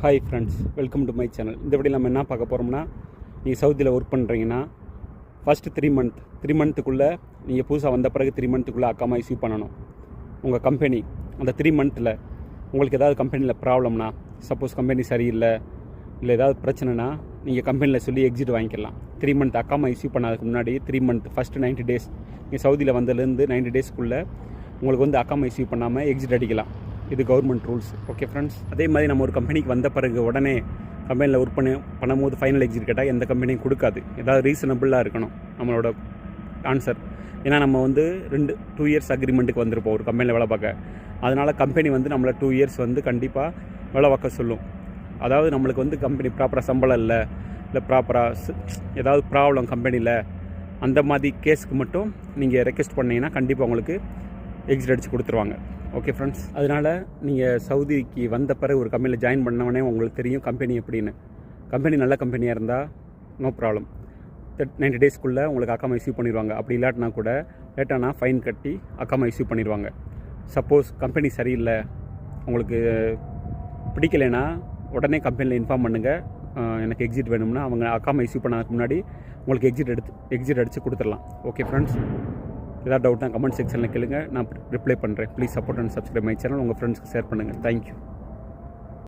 Hi friends, welcome to my channel. இந்த வீடியோவில் நம்ம என்ன பார்க்க போகிறோம்னா, நீங்கள் சவுதியில் ஒர்க் பண்ணுறீங்கன்னா ஃபஸ்ட்டு 3 மந்த்துக்குள்ளே நீங்கள் புதுசாக வந்த பிறகு 3 மந்த்துக்குள்ளே அக்காமா இஷ்யூ பண்ணணும். உங்கள் கம்பெனி அந்த 3 மந்த்தில் உங்களுக்கு ஏதாவது கம்பெனியில் ப்ராப்ளம்னா, சப்போஸ் கம்பெனி சரியில்லை இல்லை ஏதாவது பிரச்சனைனா நீங்கள் கம்பெனியில் சொல்லி எக்ஸிட் வாங்கிக்கலாம். 3 மந்த் அக்காமா இஷ்யூ பண்ணதுக்கு முன்னாடி 3 மந்த் ஃபஸ்ட்டு 90 டேஸ் நீங்கள் சவுதியில் வந்ததுலேருந்து 90 டேஸ்க்குள்ளே உங்களுக்கு வந்து அக்காமா இஷ்யூ பண்ணாமல் எக்ஸிட் அடிக்கலாம். இது கவர்மெண்ட் ரூல்ஸ். ஓகே ஃப்ரெண்ட்ஸ், அதே மாதிரி நம்ம ஒரு கம்பெனிக்கு வந்த பிறகு உடனே கம்பெனியில் ஒர்க் பண்ணும்போது ஃபைனல் எக்ஸிட் கேட்டால் எந்த கம்பெனியும் கொடுக்காது. ஏதாவது ரீசனபிளாக இருக்கணும் நம்மளோட ஆன்சர். ஏன்னா நம்ம வந்து 2 இயர்ஸ் அக்ரிமெண்ட்டுக்கு வந்திருப்போம் ஒரு கம்பெனியில் வேலை பார்க்க. அதனால் கம்பெனி வந்து நம்மளை 2 இயர்ஸ் வந்து கண்டிப்பாக வேலை பார்க்க சொல்லும். அதாவது நம்மளுக்கு வந்து கம்பெனி ப்ராப்பராக சம்பளம் இல்லை ப்ராப்பராக ஏதாவது ப்ராப்ளம் கம்பெனியில், அந்த மாதிரி கேஸுக்கு மட்டும் நீங்கள் ரெக்வெஸ்ட் பண்ணிங்கன்னா கண்டிப்பாக உங்களுக்கு எக்ஸிட் அடித்து கொடுத்துருவாங்க. ஓகே ஃப்ரெண்ட்ஸ், அதனால் நீங்கள் சவுதிக்கு வந்த பிறகு ஒரு கம்பெனியில் ஜாயின் பண்ணவொடனே உங்களுக்கு தெரியும் கம்பெனி எப்படின்னு. கம்பெனி நல்ல கம்பெனியாக இருந்தால் நோ ப்ராப்ளம், 90 டேஸ்க்குள்ளே உங்களுக்கு அக்காமா இஷ்யூ பண்ணிடுவாங்க. அப்படி இல்லாட்டினா கூட லேட்டானா ஃபைன் கட்டி அக்காமா இஷ்யூ பண்ணிடுவாங்க. சப்போஸ் கம்பெனி சரியில்லை, உங்களுக்கு பிடிக்கலைன்னா உடனே கம்பெனியில் இன்ஃபார்ம் பண்ணுங்கள், எனக்கு எக்ஸிட் வேணும்னா. அவங்க அக்காமா இஷ்யூ பண்ணதுக்கு முன்னாடி உங்களுக்கு எக்ஸிட் அடித்து கொடுத்துடலாம். ஓகே ஃப்ரெண்ட்ஸ், ஏதாவது டவுட்னா கமெண்ட் செக்ஷனில் கேளுங்க, நான் ரிப்ளை பண்ணுறேன். Please support and subscribe my channel. உங்கள் ஃப்ரெண்ட்ஸ்க்கு ஷேர் பண்ணுங்கள். தேங்க்யூ.